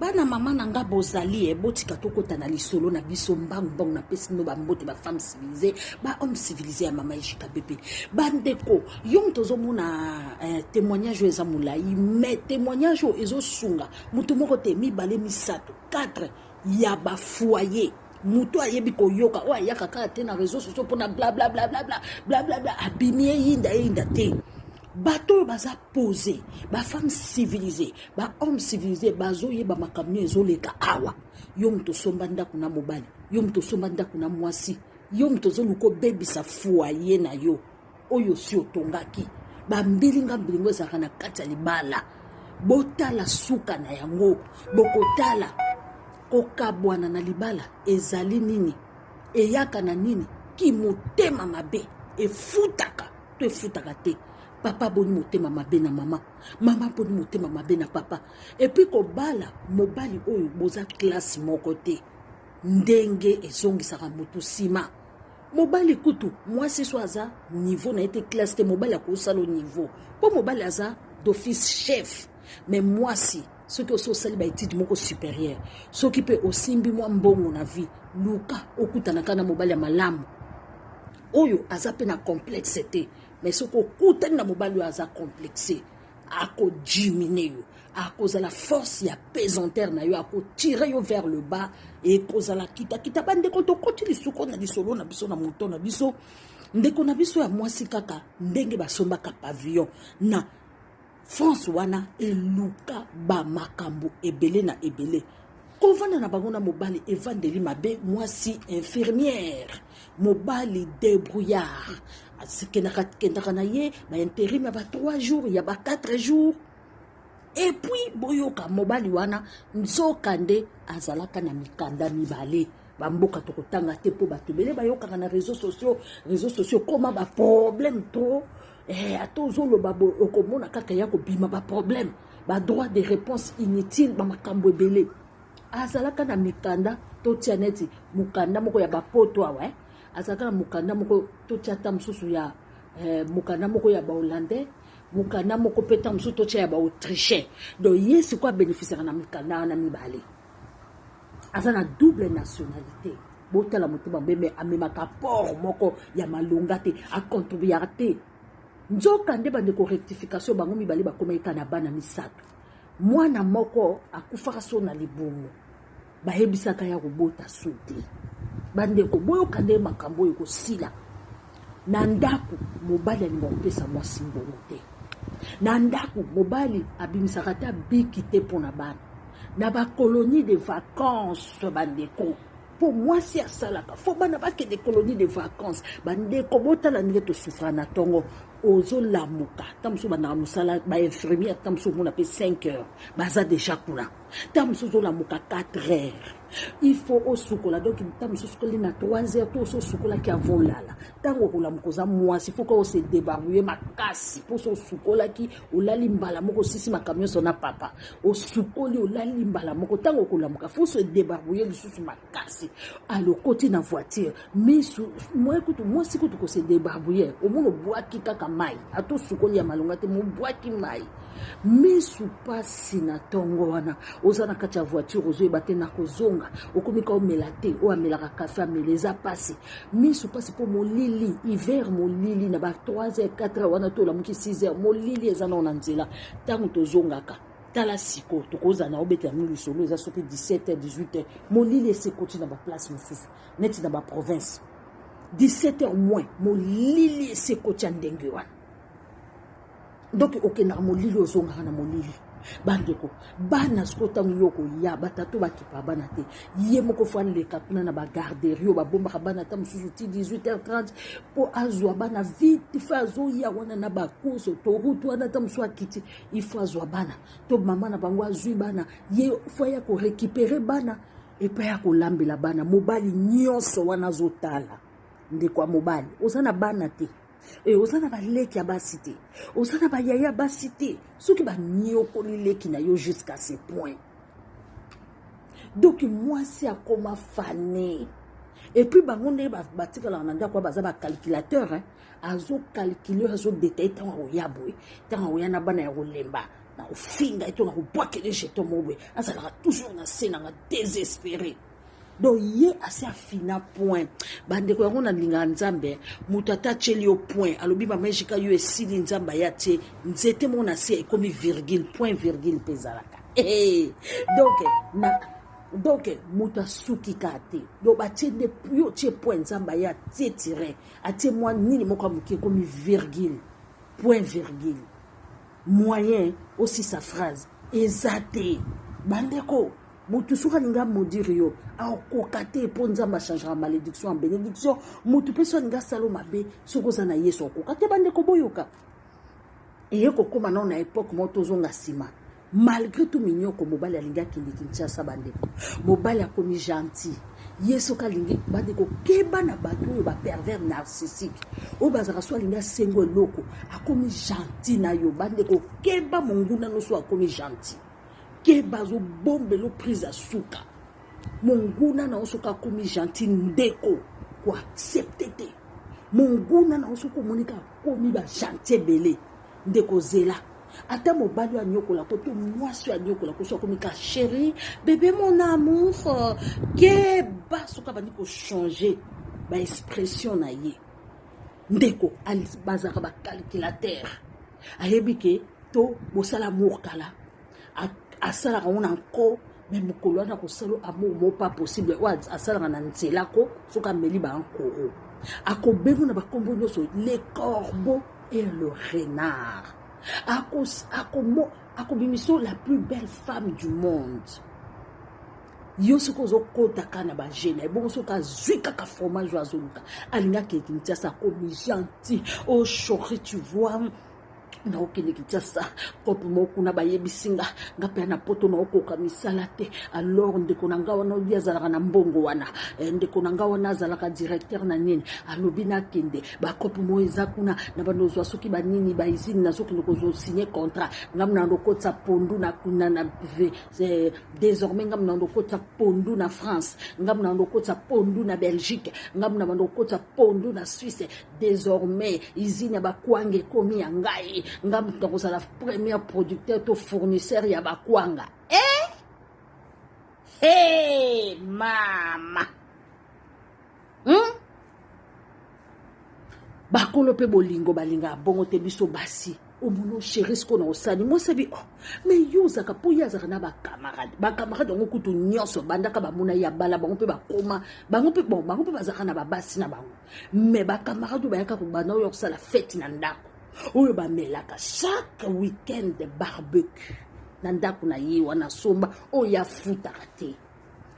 bana mama nanga bozali botika tokota na lisolo na biso mbang na pesi no bambote ba femme civilisée ba homme civilisé ya mama Ejika bébé bandeko yom tozomona témoignage eza mulai mais témoignage ezo sunga mutu moko te mibale misato 4 ya ba foyer mutu ayebi koyoka o ayaka kaka te na réseaux sociaux pona bla bla bla bla bla bla bla bla abimie yinda te bateau baza posé ba femme civilisée ba homme civilisé bazo yeba makamio ezoleka awa yom to somba ndako na mobali yom to somba ndako na mwasi yom to zoluko bebisa foyer na yo oyo si otongaki ba mbilinga ezaka na kati ya libala botala suka na yango bokotala kokabwana na libala ezali nini eyaka na nini ki motema mabe efutaka to efutaka te papa boni motema mabe na mama mama boni motema mabe na papa et puis kobala mobali oyo boza classe moko te ndenge ezongisaka motu sima mobali kutu mwasi so aza niveau na ete classe te mobali akosala au niveau po mobali aza d'office chef mais mwasi soki osali ba étude moko supérieure soki pe osimbi mwa mbongo na vie luka okutanaka na mobali ya malamu oyo aza pe na complexe te mais soko okutani na mobali oyo aza complexé akodimine yo akozala force ya pesanteur na yo akotire yo vers le bas ekozala kita bandeko tokoti lisuko na lisolo na biso na moto na biso ndeko na biso ya mwasi kaka ndenge basombaka pavillon na France wana eluka ba makambo ebele na ebele kovanda na bango na mobali evandeli mabe mwasi infirmière mobali débrouillard kendaka na ye ba intérim ya ba 3 jours ya ba 4 jours et puis boyoka mobali wana nzoka nde azalaka na mikanda mibale bamboka tokotanga te po bato ebele bayokaka na réseaux sociaux koma ba problème trop atozoloba bo okomona kaka ya kobima ba problème ba droit de réponse inutile ba makambo ebele azalaka na mikanda totia neti mukanda moko ya bapoto awa azalaka na mukanda moko totia ta msusu ya mukanda moko ya ba hollandais mukanda moko peta msusu totia ya ba autrichien donc yesi kwa bénéficier na mikanda na mibale azana double nationalité botala moto bambeme amemaka port moko ya malonga te a contribuer te nzoka nde bande ko rectification bango mibale bakomeka na bana misato mwana moko akufaka so na libumu bayebisaka ya kobota suti bande ko boyoka nde makambo yoko sila na ndaku mobali alinga kopesa mwasi mbongo te na ndaku mobali abimisaka ta biki te pona bana na ba colonie de vacances bandeko pour moi si asalaka fo bana bakende colonie de vacances bandeko botala ndenge tosufra na tongo ozolamuka tamso bana musala ba infirmière tamso mona pe 5 heures baza déjà kuna tamso zolamuka 4 heures il faut osukola donc tamso sukoli na 3 heures to osukola ki avolala tango kolamuka za mwasi faut ko se débarbouiller makasi pour so sukola ki olali mbala moko sisi makamio sona papa osukoli olali mbala moko tango kolamuka faut se débarbouiller lisusu makasi alo côté na voiture mais moi écoute moi si kutu ko se débarbouiller au moins boaki kaka mai ato sukoli ya malonga te mo boaki mai misu pasi na tongo wana ozana kati ya voiture ozo ebate na kozonga okomika omela te o amelaka kafe ameleza pasi misu pasi po molili hiver molili na ba 3h 4h wana to la muki 6h molili ezana na nzela tango tozongaka tala siko tokoza na obeta mulu solo eza soki 17h 18h molili se continue na ba place mosusu neti na ba province 17h moins molili se continue ndenge wana donc okenda molili ozonga na molili bandeko bana skotango yoko ya batato bakipa bana te ye moko fane le kapuna na ba garderie ba bomba bana ta mususu 18h30 po azwa bana vite fa zo ya wana na ba course to route wana ta musu akiti il faut azwa bana to mama na bango azwi bana ye faut ya ko récupérer bana et pa ya ko lambela bana mobali nyonso wana zotala ndeko mobali osana bana te et osana ba leki ya basité osana ba yaya basité soki ba nyokoli leki na yo jusqu'à ce point donc moi c'est à comment faner et puis bango ne ba batikala na ndako baza ba calculateur azo calculer azo détailler tango ya boy tango ya na bana ya kolemba na kofinga eto na kobwakele jeton mobwe azalaka toujours na se nanga désespéré. Donc ye assez afina point bandeko yango na linga nzambe mutu atacheli yo point alobi mama ejika yo esili nzamba ya tie nzete mo na se ekomi virgule point virgule pezalaka donc mutu asuki ka te donc batie nde yo tie point nzamba ya tie tiret atie mwa nini moko amoki ekomi virgule point virgule moyen aussi sa phrase eza te bandeko mutu soka linga modire yo akoka te mpo nzambe achangera malédiction en bénédiction mutu mpe so alinga salo mabe soki oza na yesu akoka te bandeko boyoka eye kokóma nao na époque mo tozonga nsima malgré tout minyoko mobali alingi akende Kinshasa bandeko mobali akomi gentil ye soki alingi bandeko keba na bato oyo bapervers narcissique oyo bazalaka so alingi asengo eloko akomi gentil na yo bandeko keba monguna no so akomi gentil keba zo bombelo prise à suka monguna na osoka akomi gentil ndeko ko accepter te monguna na osoka monika akomi ba gentil belé ndeko zela ata mobali anyokola ko to mwasi anyokola ko so akomi ka chérie bébé mon amour keba soka bandi ko changer ba expression na ye ndeko bazaka ba calculateur ayebi ke to bosala mokala asalaka wana nko me mokolo wana kosala amour mo pas possible wa asalaka na nzela ko soka meli ba nkoro akobengo na bakombo nyonso les corbeaux et le renard akobimiso la plus belle femme du monde yo soki ozokotaka na bagene ebongo soki azwi kaka fromage azoluka alingaki Kinshasa akomi gentil oh chérie tu vois na okende Kinshasa kope moko na bayebisinga nga pe na poto na okoka misala te alors ndeko na nga wana obi azalaka na mbongo wana ndeko na nga wana azalaka directeur na nini alobi na kende bakope mo eza kuna na banozwa soki banini baizini na soki ndeko signer contrat ngam na ndokotsa pondu na kuna na désormais ngam na ndokotsa pondu na France ngam na ndokotsa pondu na Belgique ngam na ndokotsa pondu na Suisse désormais izini bakwange komi ya ngai ngam tokosala la premier producteur to fournisseur ya bakwanga mama bakolo pe bolingo balinga bongo te biso basi omono chéri sko na osani mo sabi mais yuzaka po yazaka na bakamarade ngo kutu nyonso bandaka bamona ya bala bango pe bakoma bango pe bazaka na babasi na bango mais bakamarade bayaka ko bana yo sala fête na ndako oyo bamelaka chaque week-end barbecue na ndako na ye wana somba oyo afutaka te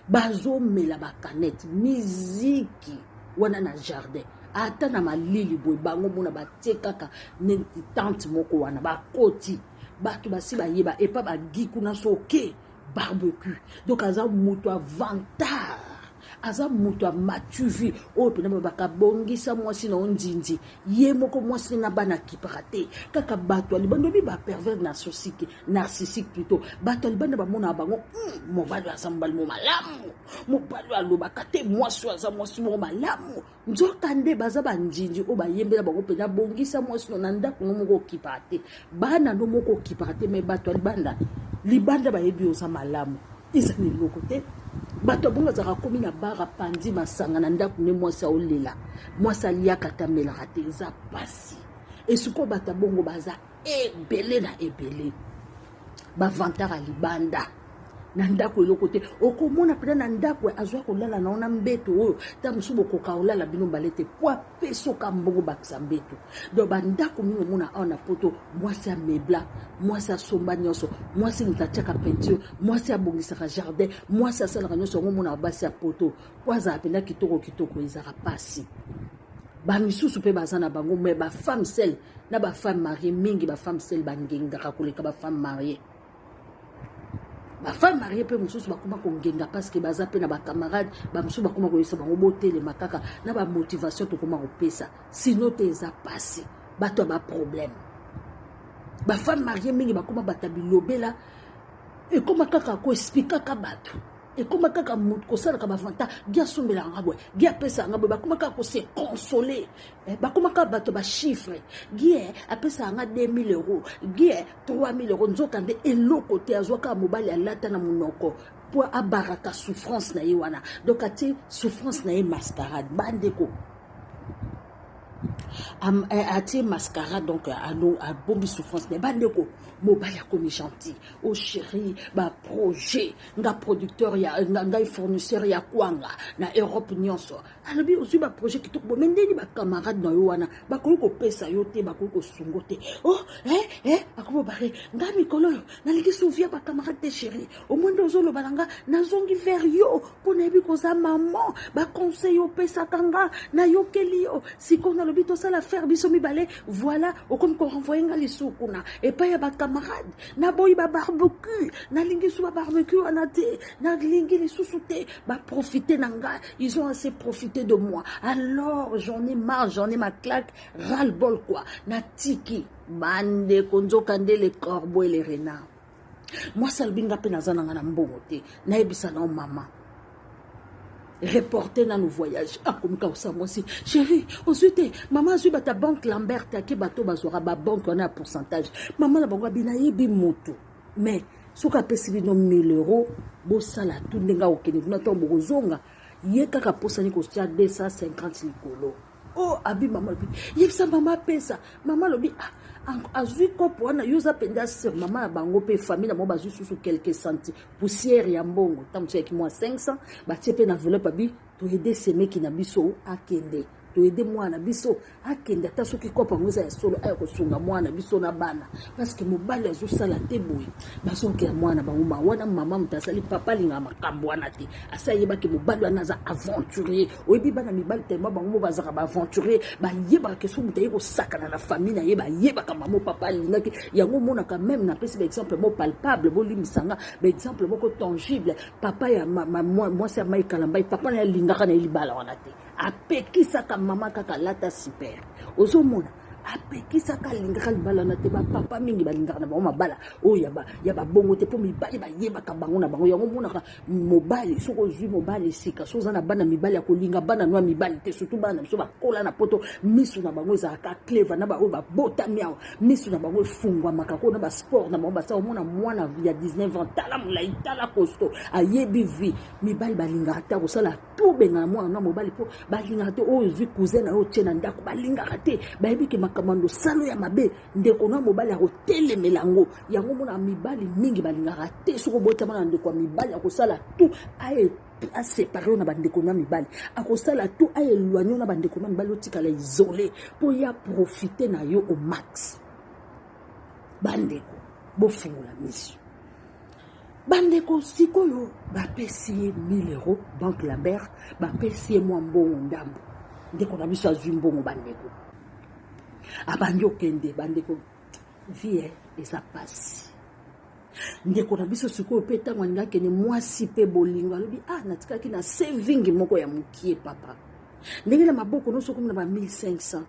bazomela bakanete miziki wana na jardin ata na malili boye bango mona batie kaka neti tante moko wana bakoti bato basi bayeba epa bagi kuna soke barbecue donc aza moto avantage aza moto a matuvi oyo pena bakabongisa mwasi na ondindi ye moko mwasi na bana kipaka te kaka bato alibando bi ba pervers narcissique plutôt bato alibanda bamona bango mobali aza mobali mo malamu mobali alobaka te mwasi aza mwasi mo malamu nzoka nde baza bandindi oyo bayembela bango pena bongisa mwasi na ndako no moko okipaka te bana no moko okipaka te me bato libanda bayebi oza malamu ezali loko te bato bongo azaka komi na bara pandi masanga na ndako ne mwasi aolela mwasi aliaka tamelaka te eza pasi esuko bato bongo baza ebele na ebele bavantara libanda na ndako eloko te okomona pena na ndako azwa kolala na ona mbeto oyo ta mosusu bokoka olala bino mbale te po apesoka mbongo bakisa mbeto donc bandako mingi omona awa na poto mwasi amebla mwasi asomba nyonso mwasi moto atiaka peinture mwasi abongisaka jardin mwasi asalaka nyonso yango omona basi ya poto po azala pena kitoko ezaka pasi bamisusu mpe baza na bango me bafemme sel na bafemme marie mingi bafemme sel bangengaka koleka bafemme marie bafemme mariée pe mosusu bakoma kongenga parce que baza pe na bacamarade bamosusu bakoma koyesa bango botelema kaka na bamotivation tokoma kopesa sino te eza pasi bato ya baproblème bafemme mariée mingi bakoma bata bilobela ekoma kaka koexplikaka bato et comme kaka ko sala ka bavanta gia sombela ngabwe gia pesa ngabwe ba kuma ka ko se consoler ba kuma ka bato ba chiffre gia apesa nga 2000 euros gia 3000 euros nzokande eloko te azwaka mobali alata na munoko pour abaraka souffrance na yewana donc ati souffrance na ye mascarade bandeko ati mascarade donc à bombi souffrance mais bandeko mobali akomi gentil oh chéri ba projet nga producteur ya nga fournisseur ya kwanga na Europe nyonso alobi aussi ba projet ki toko mais ndeni ba camarade na yo wana ba ko pesa yo te ba ko sungo te oh akobo bare nga mikolo na liki souvia ba camarade te chéri au moins dozolo balanga na zongi vers yo pona ebi ko za maman ba conseil yo pesa kanga na yo kelio siko na lobi to sala faire biso mibale voilà au comme ko renvoyer nga lisukuna et pas ya ba camarade na boy ba barbecue na lingi sou ba barbecue anate na lingi les sous-souté ba profiter nanga ils ont assez profité de moi alors j'en ai marre j'en ai ma claque ras-le-bol quoi na tiki bande konzo kande les corbeaux et les renards moi salbinga pe nazana na mbongo te na ebisa na maman reporter dans nos voyages comme quand ça moi aussi chérie ensuite maman a ta banque Lambert qui bateau bazora ba banque on a un pourcentage maman la banque bina yebi moto mais soka pesi no 1000 euros bo sala tout ndenga okene na to bozonga ye kaka posani ko tia 250 likolo oh abi maman lobi yebisa maman pesa maman lobi azui kopo wana yoza penda sur maman bango pe famille na mo bazu sous quelques centimes poussière ya mbongo tamtse ki moi 500 ba tiepe na enveloppe abi to aider ces mecs qui na biso akende to aider moi na biso akende ta soki kopo ngoza ya solo ay ko sunga moi na biso na bana parce que mobali azu sala te boy ba sonke ya moi na bango wana maman mutasali papa linga makambo wana te asa yeba ke mobali wana za aventurier oyebi bana mibali tellement bango bazaka ba aventurier ba yeba ke so mutaye ko sakana na famille na yeba kama mo papa linga ke yango mona quand même na pesi exemple mo palpable bo limisanga ba exemple moko tangible papa ya moi c'est mai kalamba papa na linga kana libala wana te apekisa ka mama kaka lata super ozomona apekisa ka linga ka libala na te ba papa mingi balinga na ba mabala o ya ba bongo te po mibali ba yeba ka bango na bango yango mona ka mobali soko zui mobali sika soza na bana mibali ya kolinga bana no mibali te surtout bana so ba kola na poto misu na bango za ka clever na ba o ba bota miao misu na bango fungwa makako na ba sport na bango ba sa mona mwana ya 19 ans tala mulai tala costo ayebi vi mibali balinga ta ko sala tout benga mwana na mobali po balinga te o zui cousin na o tena ndako balinga te ba yebi ke makamando salo ya mabe ndeko na mobali ya kotelemela yango yango mona mibali mingi balingaka te soko botama na ndeko ya mibali ya kosala tout a séparé na bandeko na mibali a kosala tout a éloigné na bandeko na mibali otikala isolé pour ya profiter na yo au max bandeko bofungola mission bandeko sikoyo bapesi 1000 euros banque Lambert bapesi moi mbongo ndambo ndeko na biso azwi mbongo bandeko abandi okende bandeko vie eza pasi ndeko na biso sikoyo pe ntango alinga akende mwasi mpe bolingo alobi natikaki na saving moko ya mokie papa ndenge na maboko nyonso komi na ba 1500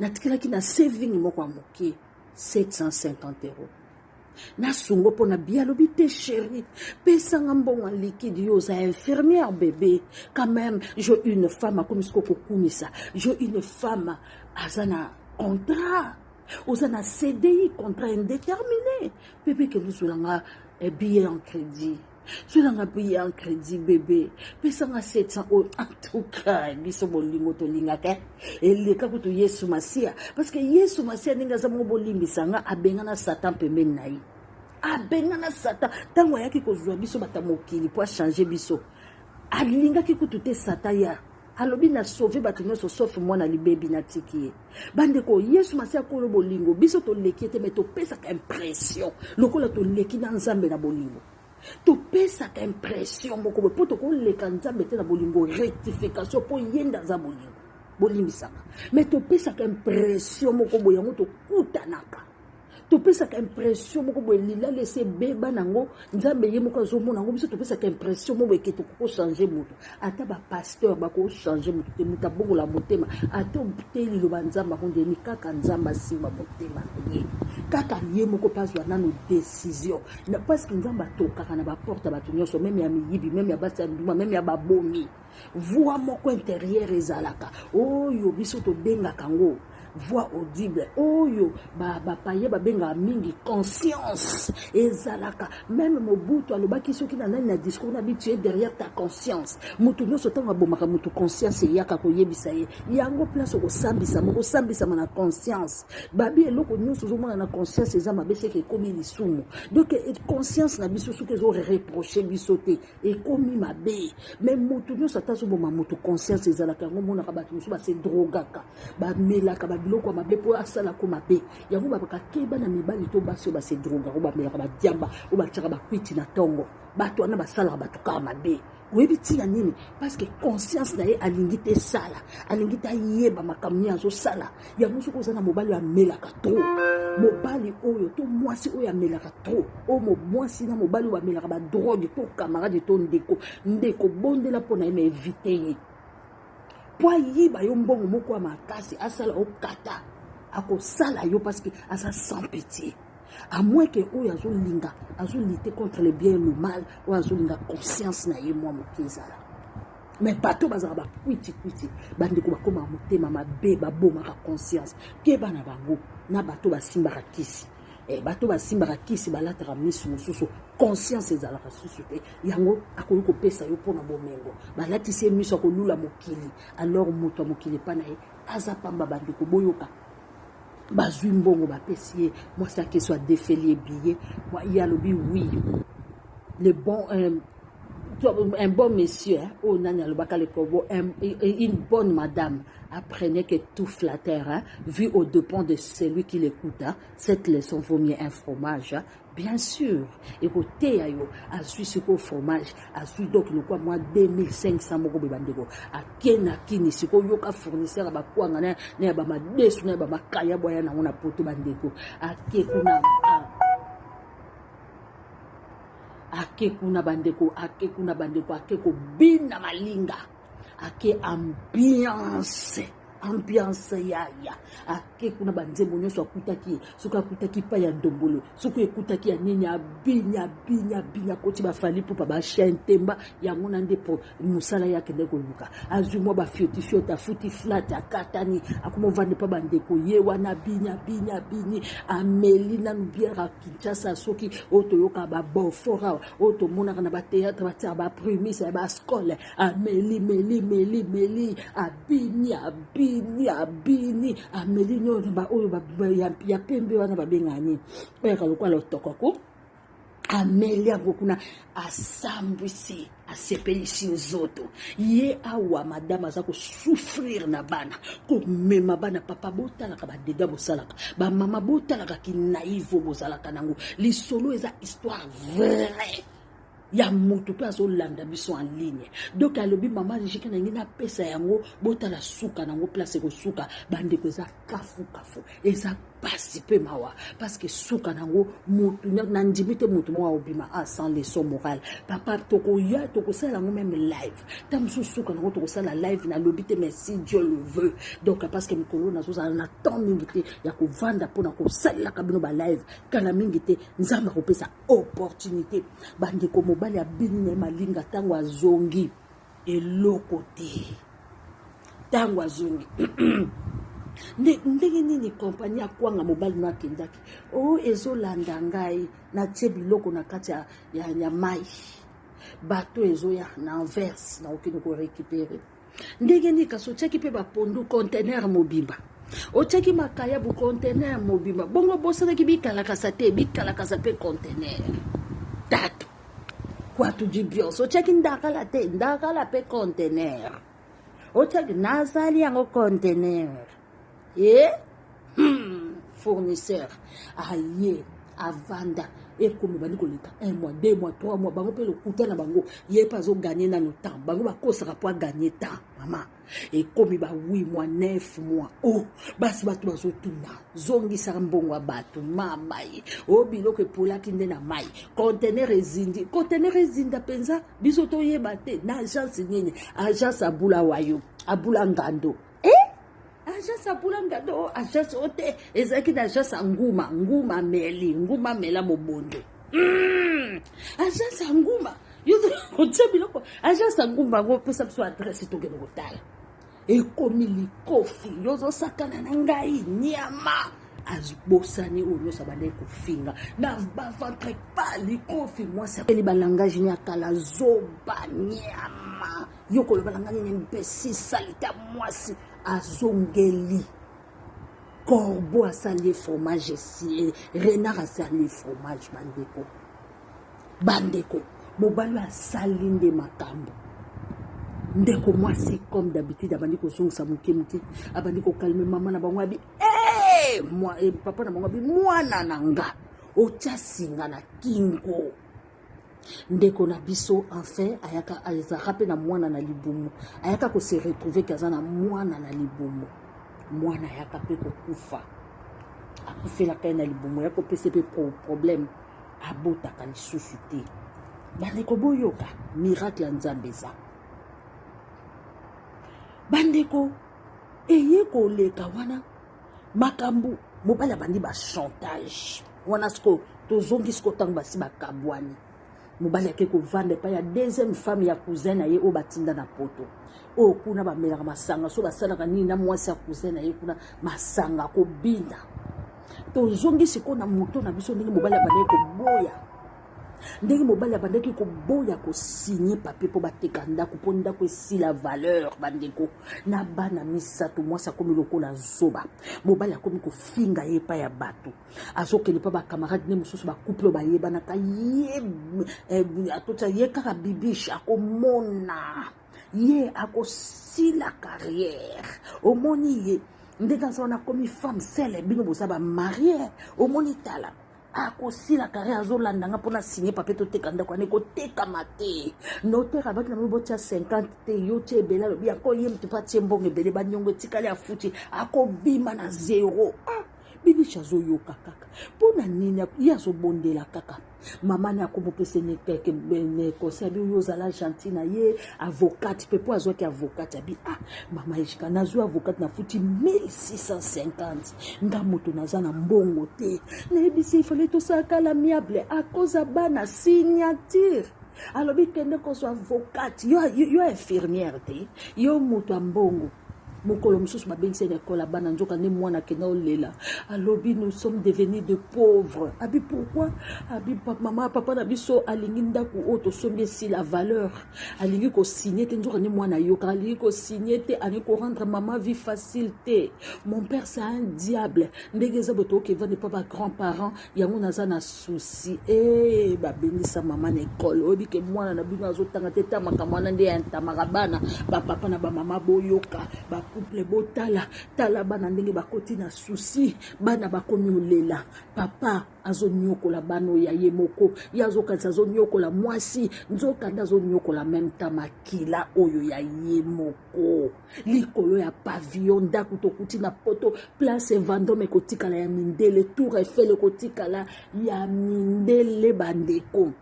natikelaki na saving moko ya mokie 750 euros nasungo mpo na bia alobi te chéri pesanga mbongo ya liquide yo oza infirmière bébé quand même j'ai une femme akomi siko kokumisa j'ai une femme aza na contrat oza na CDI contrat indéterminé bébé ke luzolanga billet en crédit solanga billet en crédit bébé pesanga 700 en tout cas biso bolingo tolingaka eleka kutu Yesu Masia parce que Yesu Masia ndenge aza mo bolimbisanga abengana Satan pembeni na ye abengana Satan tango yaki kozwa biso bata mokili po changer biso alingaki kutu te Satan ya alobi na sauver bato nyonso sauf mwana libebi na tiki bandeko Yesu Masia kolo bolingo biso toleki te mais topesaka impression lokola toleki na Nzambe na bolingo topesaka impression moko po tokoleka Nzambe te na bolingo rectification po yenda za bolingo bolimbisaka mais topesaka impression moko boyango tokutanaka topesaka impression moko boye lila lese beba nango nzambe ye moko azomona yango biso topesaka impression moko boye ke tokokochange moto ata bapasteur bakochange moto te moto abongola motema ata te liloba nzambe akondeni kaka nzambe asimba motema ye kaka ye moko mpe azwa nano décision parce que nzambe atokaka na baporte ya bato nyonso meme ya miyibi meme ya basi ya nduma meme ya babomi voix moko intérieure ezalaka oyo biso tobengaka yango voix audible oyo bapaye babengaka mingi conscience ezalaka même Mobutu alobaki soki na nani na discours na bi tu es derrière ta conscience moto nyonso ntango abomaka moto conscience eyaka koyebisa ye yango place okosambisama na conscience babi eloko nyonso ozomona na conscience eza mabe seke ekomi lisumu donc conscience na biso soki ezoreproche biso te ekomi mabe mais moto nyonso ata azoboma moto conscience ezalaka yango monaka bato mosusu base drogaka bamelaka biloko mabe po asala ko mabe yango bakakeba na mibali to basi oyo base droga ko bamelaka badiamba oyo batiaka bakwiti na ntongo bato wana basalaka bato kaka mabe oyebi ntina nini parce que conscience na ye alingi te sala alingi te ayeba makambo nini azosala yango soki oza na mobali oyo amelaka tro mobali oyo to mwasi oyo amelaka tro oyo mwasi na mobali oyo bamelaka badrogue to camarade to ndeko bondela mpo na ye ma evite ye po ayiba yo mbongo moko ya makasi asala okata akosala yo parce que aza sans pitié à moins que oyo azolinga azolite contre le bien et le mal oyo azolinga conscience na ye mwa moke ezala mais bato bazalaka bakwiti bandeko bakoma motema mabe babomaka conscience keba na bango na bato basimbaka kisi bato basimbaka kisi balataka misu mosusu conscience ezalaka susu te yango akoki kopesa yo mpona bomengo balatisi ye miso akolula mokili alors moto ya mokili epa na ye aza pamba bandeko boyoka bazwi mbongo bapesi ye mwasi akeso adefeli ebiye ye alobi oui le bon un bon monsieur, une bonne madame, apprenez que tout flatteur, vu aux dépens de celui qui l'écoute, cette leçon vaut mieux un fromage. Bien sûr, écoutez, à Suisse au fromage, à Suisse donc le quoi moi 2500 moko bebandeko, à Kenakini, c'est quoi yoka fournisseur à bakwanga na ba madesu na ba makaya boya na ona poto bandeko, à Kekuna ake kuna bandeko ake ko bina malinga ake ambiance ya ake kuna banzembo nyonso akutaki soki akutaki pa ya ndombolo soki ekutaki ya nini abinya koti bafali mpo pa bachien temba yango na nde po mosala yake nde koluka azwi mwa bafiotifiota afuti flat akatani akomovande pa bandeko ye wana bini ameli nanu biara Kinshasa soki oyo toyoka babofora oyo tomonaka na bateatre batiaka bapremise ya baskole ameli ameli nyono ba oyo ya pembe wana babengani oyaka lokwala otokoko ameli yango kuna asambwisi asepelisi nzoto ye awa madame aza kosouffrir na bana komema bana papa botalaka badega bosalaka bamama botalaka kinaivo bozalaka nango lisolo eza histoire vraie ya moto pe azolanda biso en ligne donc alobi mama jika na ngina pesa yango botala suka nango place ko suka bandeko eza kafu eza pasi pe mawa parce que suka nango moto na ndimite moto mo obima sans leçon morale papa tokoya tokosala ngo même live tamso suka nango tokosala live na lobite merci Dieu le veut donc parce que mikolo na zoza na temps mingite ya ko vanda pona ko sala kabino ba live kana mingite nzamba ko pesa opportunité bandeko mobali ya bini malinga tango azongi eloko te tango azongi ndenge nini kompani akwanga mobali na kendaki ezolanda ngai na tie biloko na kati ya mai bato ezoya na Anvers na okini ko récupérer ndenge nini kaso tiaki pe bapondu conteneur mobimba otiaki makaya bu conteneur mobimba bongo bosalaki bikalakasa pe conteneur tato kwatu jibioso otiaki ndakala pe conteneur otiaki nazali yango conteneur fournisseur aye avanda et comme bandi ko leka 1 mois 2 mois 3 mois bango pe le kuta na bango ye pas zo gagner na le temps bango ba kosaka pour gagner temps maman et comme ba 8 mois 9 mois oh basi bato bazo tuna zongi sa mbongo bato mama o biloko pola kinde na mai conteneur ezinda penza biso to yeba te na agence nini agence abula wayo abula ngando agence abula ngando agence ote ezaki na agence nguma mela mobondo agence nguma yozo kotia biloko agence nguma ngo pesa biso adresse to geno kotala ekomi likofi yozo sakana na ngai nyama azbosani oyo sabane kofinga na baventre pa likofi moi ça les balangage ni akala zoba nyama yoko le balangage ni mbesi salita mwasi azongeli corbeau asali fromage si renard asali fromage bandeko mobali asali nde makambo ndeko mwasi comme d'habitude abandi kozongisa muke abandi kokalme mama na bango abi moi papa na bango abi mwana nanga otia singa na kingo ndeko na biso enfin ayaka azaka pe na mwana na libumu ayaka ko se retrouver kaza na mwana na libumu mwana ayaka pe kokufa akufela kai na libumu yako pese pe problème abotaka lisusu te bandeko boyoka miracle ya nzambe eza bandeko eye koleka wana makambu mobala bandi ba chantage wana sko tozongi sko tango basi bakabwani mobali yake kovanda pa ya deuxième femme ya cousin na ye o batinda na poto o kuna bamelaka masanga so basalaka nini na mwasi ya cousin na ye kuna masanga kobinda tozongi siko na moto na biso ndenge mobali abandaki koboya ndenge mobali abandaki koboya kosigner papier po bateka ndako po ndako esila valeur bandeko na bana misato mwasi akomi lokola zoba mobali akomi kofinga ye pa ya bato azokende pa bakamarade ne mosusu bacouple bayebanaka ye atota ye kaka bibiche akomona ye akosila carrière omoni ye ndenge aza wana akomi femme sele bino boza bamarie omoni tala akosila kare azolandanga mpona signer papier toteka ndako ane kotekama te notere abaki na mibo tia 50 te yo tia ebele alobi akoye mtu pa tie mbongo ebele banyongo etikali afuti akobima na 0 bibishi azoyoka kaka mpona nini ye azobondela kaka mama ne akomopesa nekeke conseil abi oyo ozala gentil na ye avocate mpe po azwaki avocate abi mama eshika nazwi avocate nafuti 1650 nga moto naza na mbongo te nayebisi ifale tosalaka l'amiable akoza bana signature alobi kende kozwa avocate yo infirmière te yo moto ya mbongo mokolo mosusu babengisi na ekola bana nzoka nde mwana kenda olela alobi nous sommes devenus de pauvres abi pourquoi abi mama papa na biso alingi ndako oyo tosombi esi la valeur alingi kosigner te nzoka nde mwana yoka alingi kosigner te alingi korendre mama vie facile te mon père c'est un diable ndenge eza boto okevande pa bagrand parent yango naza na souci babengisa mama na ekole oyebi ke mwana na bino azotanga te tamaka mwana nde yantamaka bana bapapa na bamama boyoka couple botala tala bana ndenge bakoti na souci bana bakomi olela papa azonyokola bano ya ye moko yazokanisa azonyokola mwasi nzokanda azonyokola même temps makila oyo ya ye moko likolo ya pavillon ndako tokuti na poto place Vendôme ekotikala ya mindele tour Eiffel ekotikala ya mindele bandeko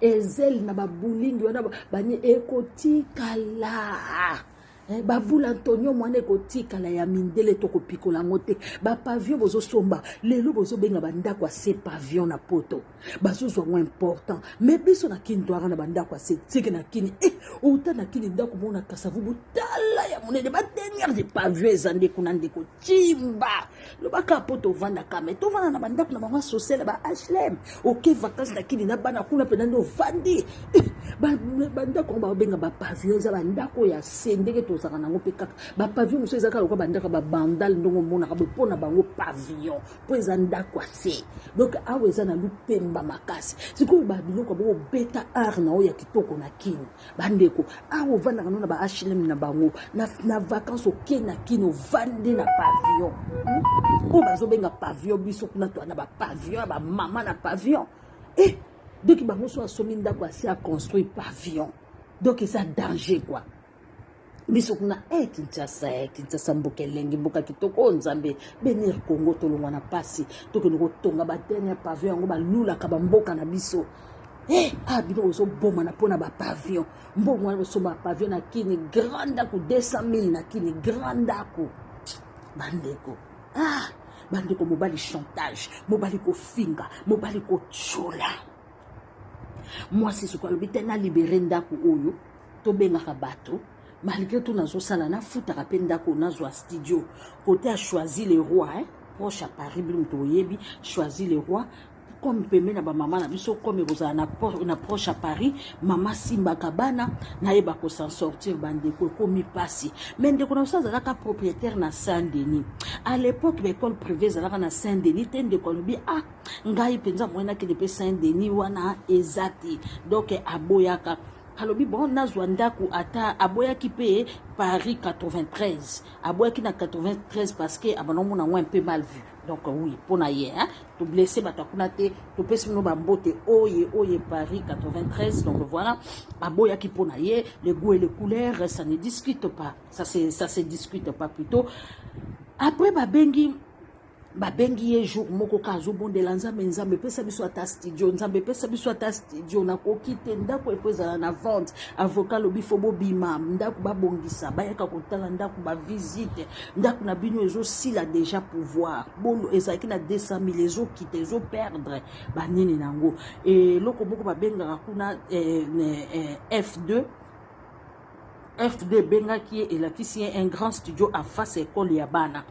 ezel na babulingi wana bani ekotikala babula Antonio mwana ekotikala ya mindele tokopikola yango te bapavillon bozosomba lelo bozobenga bandako ase pavillon na poto bazozwa ngo important mais biso na kini toaka na bandako ase tike na kini outa na kini ndako mona kasavu botala ya monene badenière de pavillon eza nde kuna ndeko chimba lobaka po tovanda kame tovanda na bandako na bango sociale ba HLM oke vacances na kini na bana kuna pena nde ovandi bandako babenga ba pavillon za bandako ya sendeke tozaka nango pe kaka ba pavillon so ezaka lokwa bandako ba bandal ndongo mona ka pona bango pavillon po eza ndako ase donc awa eza na lupemba makasi sikoyo ba biloko bo beta art na oya kitoko na kino bandeko awa vanda kana na ba HLM na bango na vacances au na kino vandi na pavillon ko bazo benga pavillon biso kuna to na ba pavillon ba mama na pavillon donc bango so asomi ndako ase a construire pavillon donc c'est un danger quoi biso kuna Kinshasa mbokelenge mboka kitoko nzambe benir Congo tolongwa na pasi to ke ngo tonga ba dernier pavillon ngo ba lula ka ba mboka na biso bino ozo boma na pona ba pavillon mbongo wana so ba pavillon na kini grande ku 200,000 na kini grande ku bandeko bandeko mobali chantage mobali ko finga mobali ko chola moi c'est ce qu'on a na libéré ndako oyo to benga bato malgré tout nazo sala na futa ka ndako nazo studio côté a choisi les rois proche à Paris bino to yebi choisi les rois comme peme na ba mama na biso comme kozala na proche à Paris mama Simba Kabana na yeba ko s'en sortir bandeko komi pasi mais ndeko na ça zalaka propriétaire na Saint-Denis à l'époque l'école privée zalaka na Saint-Denis tende ko lobi ngai penza moina ke de Saint-Denis wana ezati donc aboyaka alobi bon nazwa ndako ata aboyaki pe Paris 93 aboyaki na 93 parce que abanomona na un peu mal vu donc oui pona ye to blessé batakuna te to pesi no bambote oye Paris 93 donc voilà aboyaki pona ye les goûts et les couleurs ça ne discute pas ça se discute pas plutôt après babengi ye jour moko kazo bondela nzambe pesa biso ata studio nzambe pesa biso ata studio na kokite ndako epozala na vente avocat lobi fo bobima ndako babongisa bayaka kotala ndako ba visite ndako na bino ezo sila déjà pouvoir bolo ezaki na 200,000 ezo kite ezo perdre banini nango et loko moko babenga kuna F2 benga qui est elakisi un grand studio à face école ya bana.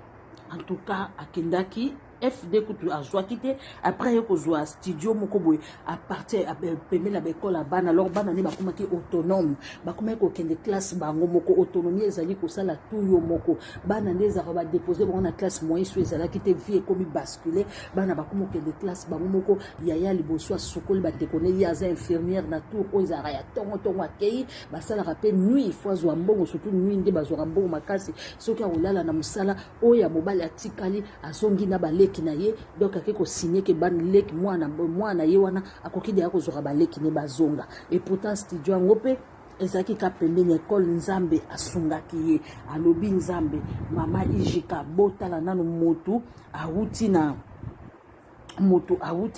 En tout cas, à Kendaki, FD kutu azwa kite après yoko zwa studio moko boy à partir à pembe la école à bana alors bana ni bakoma ki autonome bakoma ko kende classe bango moko autonomie ezali ko sala tout yo moko bana ndeza ba déposer bon na classe moyen so ezala kite vie comme basculer bana bakoma kende classe bango moko yaya liboso sokoli ba tekone yaza infirmière na tout ko ezara ya tongo akei basala rappel nuit fois zwa mbongo surtout nuit nde bazwa mbongo makasi soki olala na musala oya mobali atikali azongi na bale na ye donc akeko signer ke ban leki mwana ye wana akokide yako zora ba leki ne bazonga et pourtant studio ngope ezaki ka pembeni école nzambe asungaki ye alobi nzambe mama ijika botala nanu motu awuti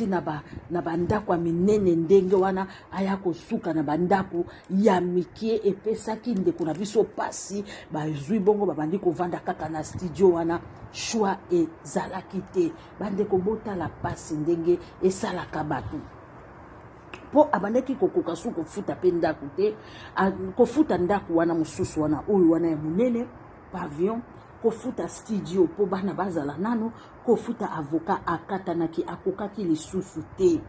na bandako minene ndenge wana aya kosuka na bandako ya mikie epesaki ndeko na biso pasi bazwi bongo babandi kovanda kaka na studio wana choix ezalaki te bandeko botala pasi ndenge esalaka bato po abandaki kokoka su kofuta pe ndako te kofuta ndako wana mosusu wana oyo wana ya monene pavillon kofuta studio po bana bazala nano kofuta avocat akatanaki akokaki lisusu te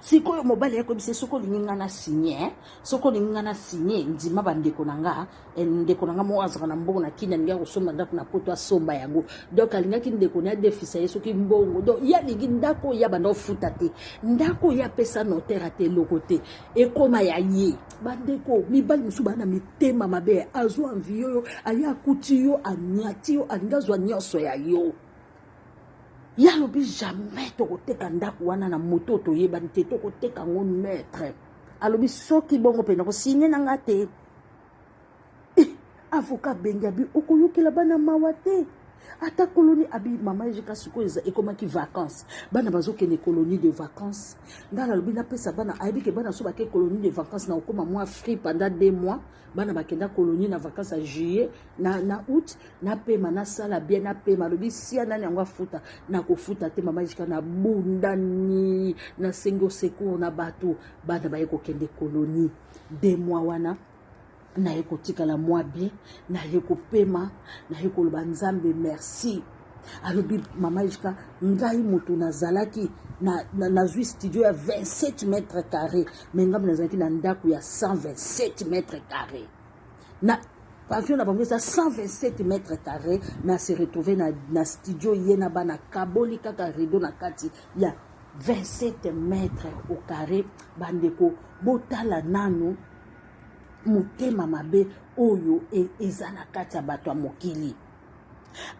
sikoyo mobali yako bise soko linga na signé ndima bandeko nanga ndeko nanga mo azaka na mbongo na kinya ngia kosomba ndako na poto asomba yango donc alingaki ndeko na defisa yeso ki mbongo donc ya lingi ndako ya bando futa te ndako ya pesa notaire te lokote ekoma ya ye bandeko mibali musu bana mitema mabe azo envio aya kutiyo anyatiyo andazwa nyoso ya yo yalobi jamais tokoteka ndako wana na moto toyeba te tokoteka ngo maître alobi soki bongo pena ko signer nanga te avocat bengabi okoyokela bana mawate ata colonie abi mama jika sikoza ekomaki vacances bana bazokende colonie de vacances ngala lobi na pesa bana ayebike bana so bake colonie de vacances na okoma mois free pendant 2 mois bana bakenda colonie na vacances à juillet na août na pema na sala bien na pema lobi sia nani yango afuta na kofuta te mama jika na bundani na sengo secours na bato bana baye kokende colonie 2 mois wana na yeko tika la mois bien na yeko pema na yeko loba nzambe merci alobi mama Ejika ngai mutu nazalaki nazwi studio ya 27 mètres carrés mais ngai nazalaki na ndako ya 127 mètres carrés na pavillon na bango ça 127 mètres carrés mais se retrouver na studio yena bana kaboli kaka rideau na kati ya 27 mètres au carré bandeko botala nanu mutema mabe oyo eza na kati ya bato ya mokili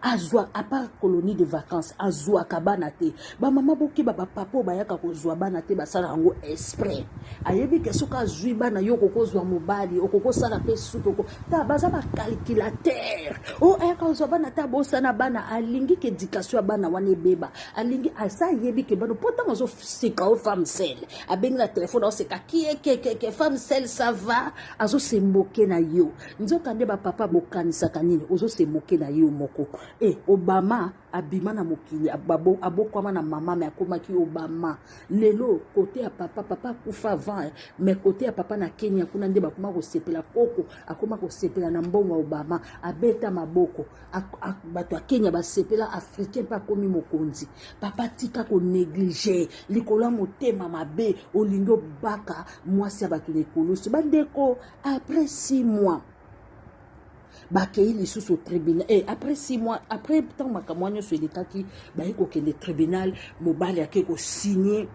azwa à part colonie de vacances azwa kabana te ba mama boki ba papa bayaka kozwa bana te basala yango exprès ayebi ke soka azwi bana yo kokozwa mobali okoko sala pe sutoko ta baza ba calculateur o ayaka kozwa bana ta bosana bana alingi ke éducation bana wane beba alingi asa yebi ke bana pourtant ozo sika o femme seule abengi na téléphone o sika ke femme seule ça va azo se moquer na yo nzoka nde ba papa bokanisa kanini ozo se moquer na yo moko Obama abima na mokili abokwama na mama me akomaki Obama lelo côté ya papa kufa avant mais côté ya papa na Kenya kuna nde bakoma ko sepela koko akoma ko sepela na mbongo Obama abeta maboko bato ya Kenya ba sepela africain pa komi mokonzi papa tika ko négliger likola motema mabe olingo baka mwasi ya bato lekolusi bandeko après 6 mois bakei lisusu au tribunal et après 6 mois après tant makamwanyo sur l'état qui baiko ke le tribunal mobali akeko signer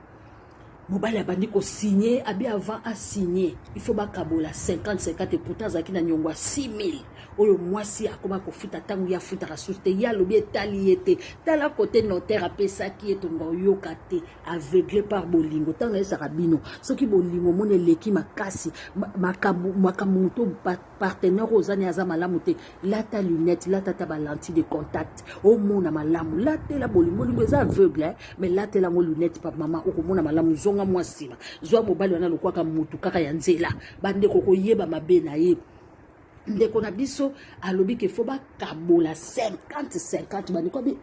mobali abandi ko signer abi avant à signer il faut bakabola 50 et pourtant zaki na nyongwa 6000 oyo mwasi akoma ko futa tangu ya futa rasuste ya lobi etali ete tala côté notaire apesa ki etonga yoka te aveuglé par bolingo tanga esa rabino soki bolingo mone leki makasi makamuto partenaire ozani aza malamu te lata lunette lata ta lentille de contact o mona malamu lata la bolingo eza aveugle mais lata la mo lunette pa mama okomona malamu zonga mwasima zwa mobali wana lokwaka mutu kaka ya nzela bande koko yeba mabe na ye ndeko na biso alobi ke foba kabola 50 bani ko bi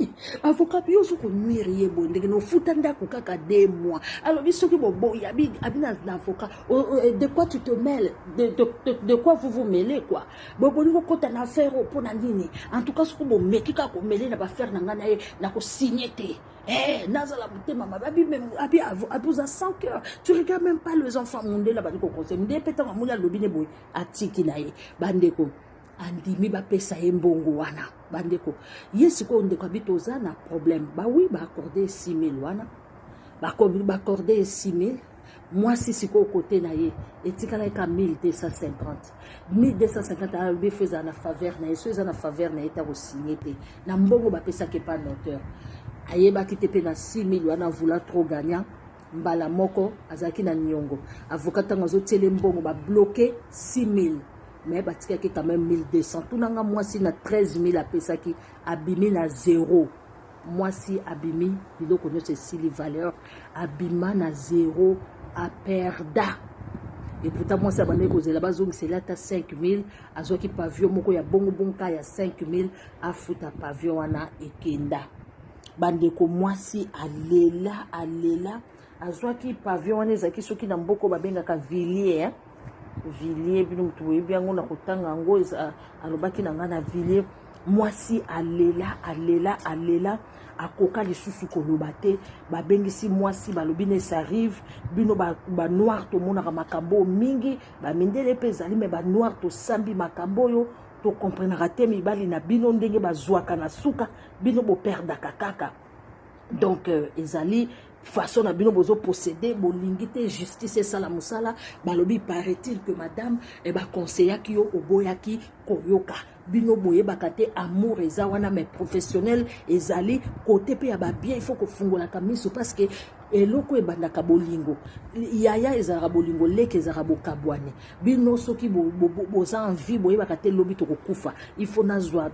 avocat bi oso ko nuire ye bo ndeke no futa ndako kaka 2 mois alobi soki bobo ya bi abina na avocat de quoi tu te mêles de quoi vous mêlez quoi bobo ni ko kota na affaire pour na nini en tout cas soki bo mekika ko mêler na ba faire na ngana ye na ko signer te nazala mutema mababi même abi abuza sans cœur tu regardes même pas les enfants monde là bani ko conseil monde peut-être amuya lobine boy atiki na ye bandeko andimi ba pesa embongo wana bandeko yesi ko ndeko abitoza na problème ba oui ba accorder 6000 wana ba accorder 6000 moi si siko côté na ye etikala ka 1250 albi faisant na faveur na yeso na faveur na eta ko signer te na mbongo ba pesa ke pas noteur ayeba kitepe na 6000 wana vouloir trop gagnant mbala moko azaki na nyongo avocat tango tele mbongo ba bloquer 6000 mais batika ki quand même 1200 tunanga mwasi na 13000 apesa ki abimi na 0 mwasi abimi biloko nyose sili valeur abima na 0 a perda et pourtant moi ça bande ko zela bazongi c'est là ta 5000 azoki pavillon moko ya bongo bonka ya 5000 afuta pavillon wana ekenda bandeko mwasi alela azwaki pavillon wana ezaki soki na mboko babengaka villiers bino mutu oyebi yango na kotanga yango alobaki na nga na villiers mwasi alela akoka lisusu koloba te babengisi mwasi balobi ne s'arrive bino ba noir tomonaka makambo mingi bamindele mpe ezali me ba noir tosambi makambo oyo to comprenera te mibali na bino ndenge bazwaka na suka bino boperdaka kaka donc ezali façon na bino bozo posséder bolingi te justice sala musala balobi paraît-il que madame ba conseillaki yo oboyaki koyoka bino boye bakate amour eza wana mais professionnel ezali côté pe ya ba bien il faut ko fungola kamiso parce que eloko ebandaka bolingo yaya ezara bolingo leke ezara bokabwane bino soki boza envie boye bakate lobi to kokufa il faut nazwa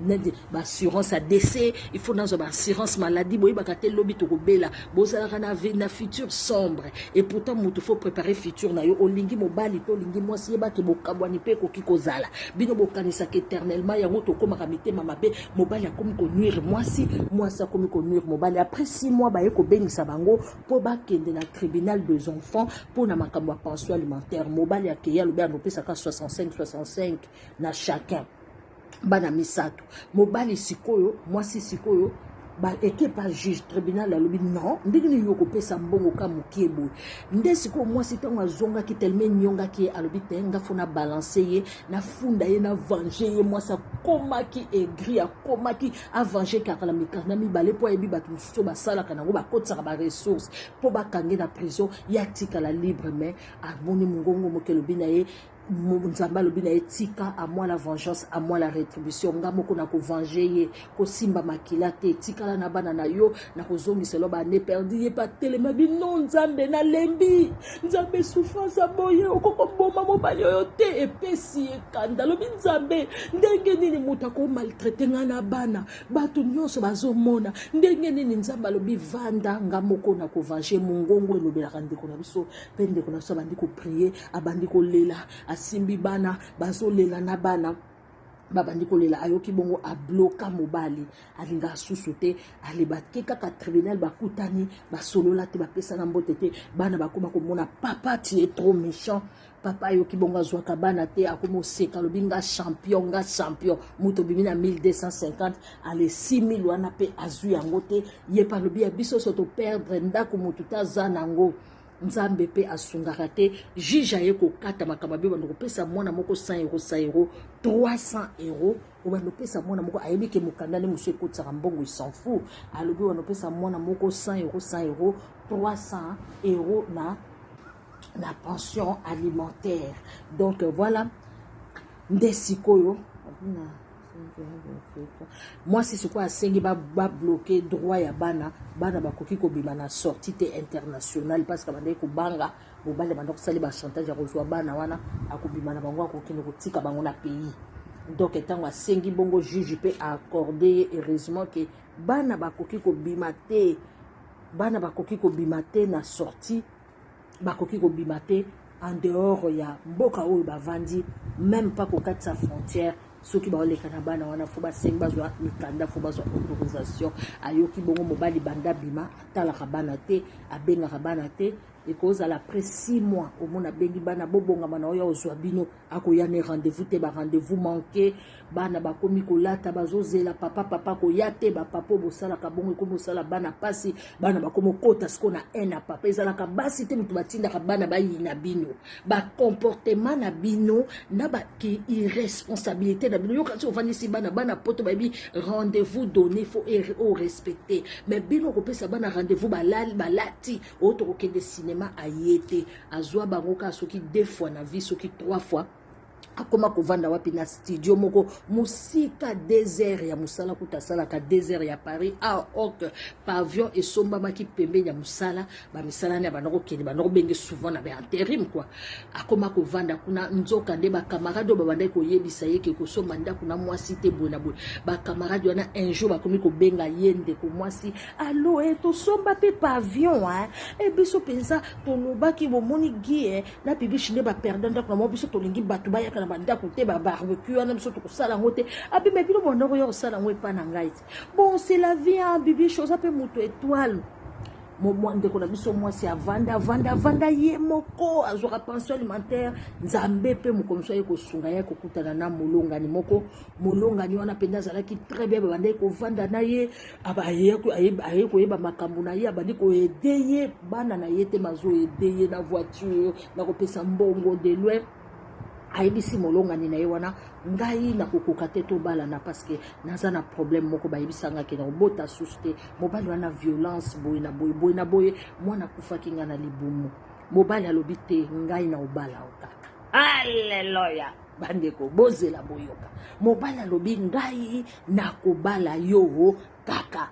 ba assurance à décès il faut nazwa ba assurance maladie boye bakate lobi to kobela bozala na futur sombre et pourtant mutu faut préparer futur na yo olingi mobali to lingi mwasi yeba ke bokabwane pe ko kikozala bino bokanisa éternellement yango to komaka mitema mabe mobali akomi ko nuire mwasi akomi ko nuire mobali après 6 mois ba yeko bengisa bango po bakende na tribunal des enfants pour na makambo ya pension alimentaire mobali akeya lobi anopesaka 65 na chacun bana misato mobali sikoyo mwasi sikoyo ba ekepa juge tribunal alobi non ndenge ni yo kopesa mbongo ka mokie boye nde sikoyo mwasi ntango azongaki teleme nyongaki ye alobi te nga fona balanse ye nafunda ye navange ye mwasi akomaki aigri akomaki avange kaka na mikanda na mibale mpo ayebi bato mosusu basalaka nango bakotisaka baresource mpo bakange na prison ye atikala libre mais amoni mongongo moke elobi na ye nzambe alobi na ye tika à moi la vengeance à moi la rétribution nga moko na kovange ye kosimba makila te tikala na bana na yo na kozongiselo bane perdi ye patelema bino nzambe nalembi nzambe souffrance aboye okokoboma mobali oyo te epesi ekanda alobi nzambe ndenge nini moto akomaltraite nga na bana bato nyonso bazomona ndenge nini nzambe alobi vanda nga moko na kovange mongongo elobelaka ndeko na biso mpe ndeko na biso abandi koprie abandi kolela asimbi bana bazolela na bana babandi kolela ayoki bongo abloka mobali alinga susu te alebaki kaka tribunal bakutani basolola te bapesana mbote te bana bakoma komona papa tu es trop méchant papa ayoki bongo azwaka bana te akomoseka alobi nga champion moto bimi na 1250 ale 6000 wana mpe azwi yango te ye pa alobi ya biso so toperdre ndako motu te aza nango nzambe pe asungaka te juge aye kokata makambo abe bando kopesa mwana moko 100 €, 300 €. Obando pesa mwana moko ayebi ke mokandani musu ekotisaka mbongo il s'en fout alobi bando pesa mwana moko 100 €, 300 € na pension alimentaire. Donc voilà nde sikoyo moi si c'est quoi asengi ba bloquer droit ya bana bakoki kobima na sortie te internationale parce que bande ko banga bobale bande ko sali ba chantage ya kozwa bana wana akobima na bango akokende kotika bango na pays. Donc etango asengi bongo juge pe accorder heureusement que bana bakoki kobima te na sortie bakoki kobima te en dehors ya mboka oyo bavandi même pas kokati sa frontière. Ceux qui ont les canabana wana faut basenga bazwa mikanda faut bazwa autorisation ayoki bongo mobali banda bima atala kabana te abenga kabana te et cause à l'après 6 mois au mona bengi bana bobonga mana oya ozwa bino akoya ne rendez-vous te ba rendez-vous manqué bana bakomi kolata bazozela papa ko yate ba papa bosala ka bongo ko bosala bana pasi bana bakomo kota skona ena papa ezala ka basi te mutu batinda ka bana ba yina bino ba comportement na bino na ba ki irresponsabilité na bino yo quand on va si bana poto ba bi rendez-vous donné faut respecter mais bino ko pesa bana rendez-vous balati auto ko de cinéma ayete azwa bango ka soki 2 fois na vie soki 3 fois akoma kovanda wapi na studio moko musika désert ya musala kutasala ka désert ya Paris a ok pavillon et somba maki pembe ya musala ba misala ne banoko kende banoko benge souvent na ba intérim quoi akoma kovanda kuna nzoka nde ba camarade ba banda ko yebisa yeke ko somba nda kuna mwasi te bona bona ba camarade wana un jour ba komi ko benga yende ko mwasi allo to somba pe pavillon e biso pensa to lobaki bo moni gie na bibishi ne ba perdant ko mo biso to lingi batu ba na banda côté ba barbecue on a besoin de sala ngote abi mais bilo bon no yo sala ngwe pa na ngai bon c'est la vie hein bibi chose ape moto étoile mo ndeko na biso mwasi avanda ye moko azora pension alimentaire nzambe pe mokomso ye ko sunga ye ko kutana na molongani moko molongani wana penda zalaki très bien bande ko vanda na ye aye ko yeba makambo na ye abandi ko aider ye bana na ye te mazo aider ye na voiture na ko pesa mbongo de loin ayebisi molongani na ye wana ngai na kokoka te tobala na parce que naza na problème moko bayebisanga ke na obota susu te mobali wana violence boye na boye mwana kufaki nga na libumu mobali alobi te ngai na obala okaka alleluya bandeko bozela boyoka mobali alobi ngai na kobala yo kaka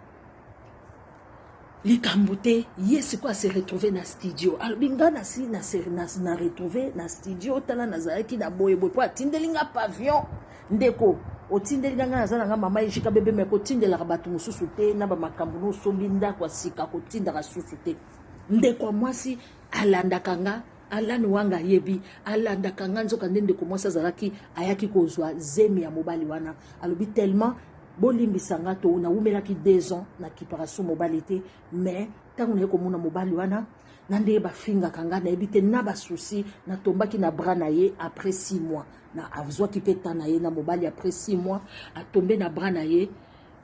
Likambute, yes quoi se retrouver na studio. Albinga na si na retrouver na studio tala nazareki na boye po tindelinga pavillon ndeko o tindelinga na zana nga mama yishika bebe me ko tindela batu mususu te na ba makambo no sombinda kwa sika ko tindaka susu te ndeko mwasi alandakanga alani wanga yebi alandakanga nzoka ndeko mwasi azalaki ayaki kozwa zemi ya mobali wana alobi tellement bolimbisanga to na umelaki 2 ans na kiparation mobilité mais tango na komona mobali wana nande ba finga kanga na ebite na ba souci na tombaki na bras na ye après 6 mois na avzwa ki peta na ye na mobali après 6 mois a tombé na bras na ye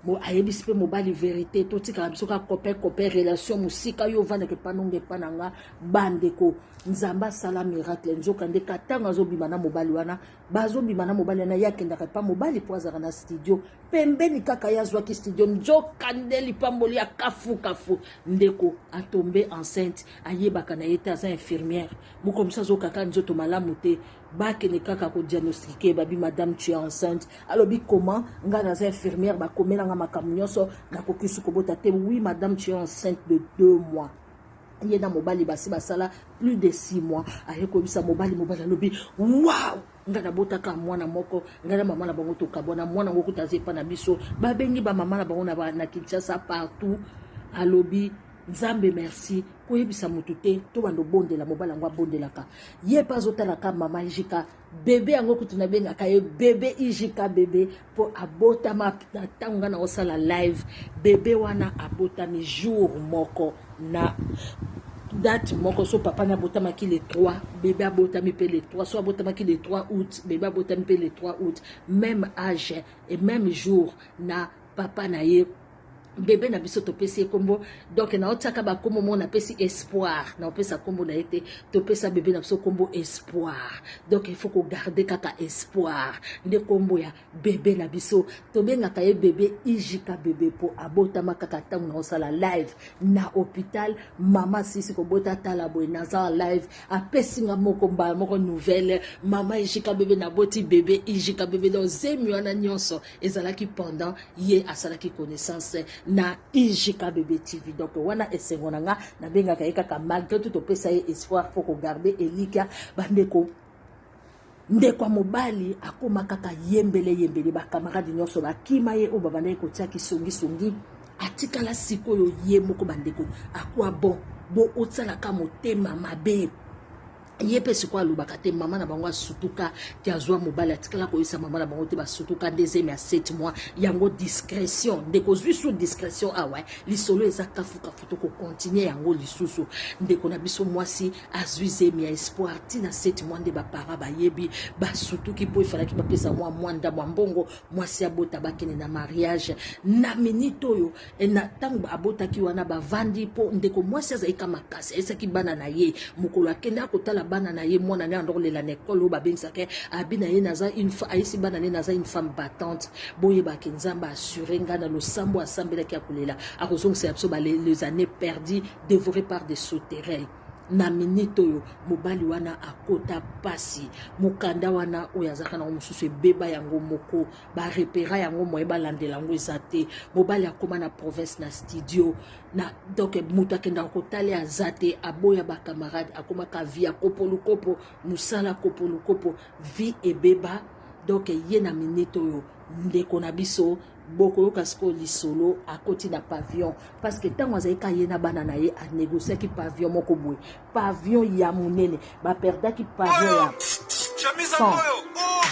mo ayebisi pe mobali vérité totikala biso ka copain relation musika yo vanda ke panonge pananga bandeko nzamba sala miracle nzoka ndeka tanga zobima na mobali wana bazobima na mobali wana yakendaka pa mobali po azaka na studio pembeni kaka yazwaki studio nzoka ndeli pamboli ya kafu ndeko atombe enceinte ayebaka na ye te aza infirmière mokomisa azokaka nzoto malamu te bakene kaka ko diagnostiquer babi madame tu es enceinte alobi comment nga naza infirmière bakomela nga makambo nyonso nakokisi kobota te oui madame tu es enceinte de 2 mois ye na mobali basi basala plus de 6 mois ayekobisa mobali alobi wow nga nabotaka mwana moko nga na mama na bango tokabona mwana ngo kutaze pa na biso babengi ba mama na bango na Kinshasa partout alobi Nzambe merci koyebisa mutu te to bando bondela mobala ngo bondelaka ye pa zotalaka mama Ijika bébé yango kutuna bengaka ye bébé Ijika bébé po abotama na tanga na osala live bébé wana abotami jour moko na date moko so papa na botama ki le 3 bébé abotami pe le 3 so abotama ki le 3 août bébé abotami pe le 3 août même âge et même jour na papa na ye bébé na biso topesi kombo donc na otaka ba kombo mo na pesi espoir na opesa kombo na été topesa bébé na biso kombo espoir donc il faut ko garder kaka espoir nde kombo ya bébé na biso tobenga ka ye bébé Ijika bébé po abota makaka tangu na osala live na hôpital mama sisi ko bota tala boy na za live apesi nga moko mba moko nouvelle mama Ijika bébé na boti bébé Ijika bébé do zemi wana nyonso ezalaki pendant ye asalaki connaissance na Ijika bébé TV donc wana esengonanga na benga kaika ka malgré tout opesa ye espoir faut ko garder elika bandeko ndeko mobali akoma kaka yembele ba camarade nyonso bakima ye o babana ko tiaki songi atikala sikoyo ye moko bandeko akwa bon otsala ka motema mabe yepe sikwa lubaka te mama na bango sutuka ki azwa mobali atikala ko isa mama na bango te ba sutuka deuxième ya 7 mois yango discrétion ndeko zwisu discrétion awa lisolo ezaka fuka futo ko continuer yango lisusu ndeko na biso mwasi azwize mi espoir tina 7 mois nde ba para ba yebi ba sutuki po ifala ki ba pesa mwa mwanda mwambongo mwasi abota bakene na mariage na minito yo na tango abota ki wana ba vandi po ndeko mwasi azaika makasi esaki bana na ye mukolo akenda kotala bana na ye mwana ne andolela na ekolo ba bensake abina ye naza une femme ayisi bana ne naza une femme battante boye ba kinzamba assurer nga na losambo asambela ki akulela akozongisa biso ba les années perdues dévorées par des sauterelles na minito yo mobali wana akota pasi mukanda wana oyazaka na mususu ebeba yango moko ba repéra yango moyeba landela yango ezate mobali akoma na province na studio na donc mutu akenda kotali azate aboya ba camarade akoma ka via kopolukopo musala kopolukopo vie ebeba donc ye na minito yo ndeko na biso boko yoka siko lisolo akoti na pavillon parce que tango azaika ye na bana na ye a négocier ki pavillon moko boye pavillon ya munene ba perda ki pavillon ya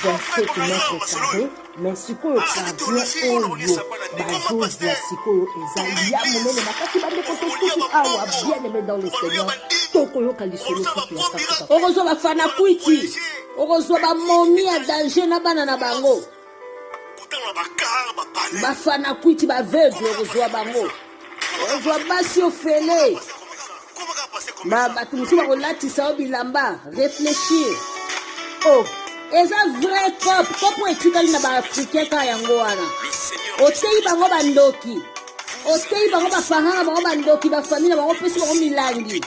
127 mètres carrés mais sikoyo pavillon oyo bazozi ya sikoyo eza ya munene makasi bandeko tosuki awa bien aimé dans le Seigneur toko yoka lisolo susu ya kaka okozwa bafana kwiti okozwa bamomi ya danger na bana na bango bafana kwiti baveugle okozwa bango okozwa basi ofele bato mosusu bakolatisa o bilamba réfléchir oh eza vrai kopo etikali na baafrikain ka yango wana oteyi bango bandoki oteyi bango baparent na bango bandoki bafamile na bango pesi bango milangi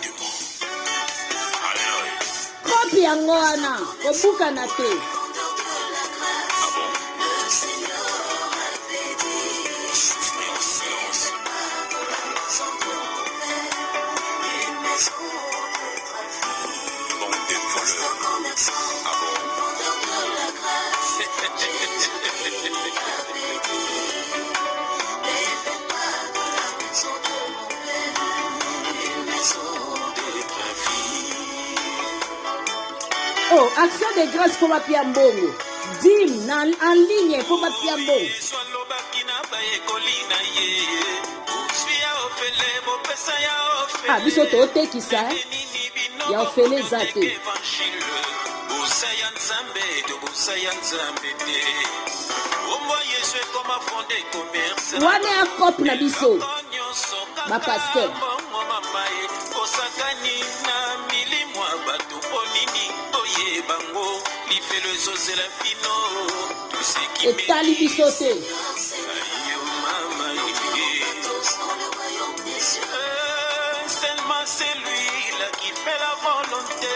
kopi yango wana kobukana te oh, action de grâce pour ma piambongo. Dim en ligne pour ma piambongo. Ah, biso to te ki sa. ya ofele eza te. Wana ya kope na biso bapaster etali biso te. C'est lui là qui fait la volonté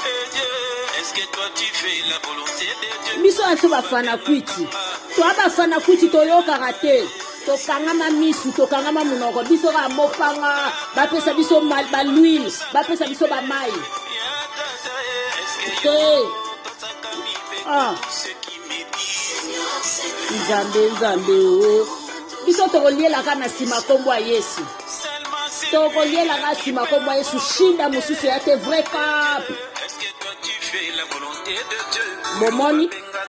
de Dieu. Est-ce que toi tu fais la volonté de Dieu? Biso aso bafana kwiti. Toi bafana kwiti toyokaka te. Tokangama misu, tokangama munoko. Biso ka mopanga, bapesa biso l'huile, bapesa biso ba mai. Ah. Nzambe o. Biso tokoliela kana sima kombo ya Yesu. Tokoliela kana sima kombo ya Yesu. Shinda mususu ya te vrai cap. Est-ce que toi tu fais la volonté de Dieu? Bomoni.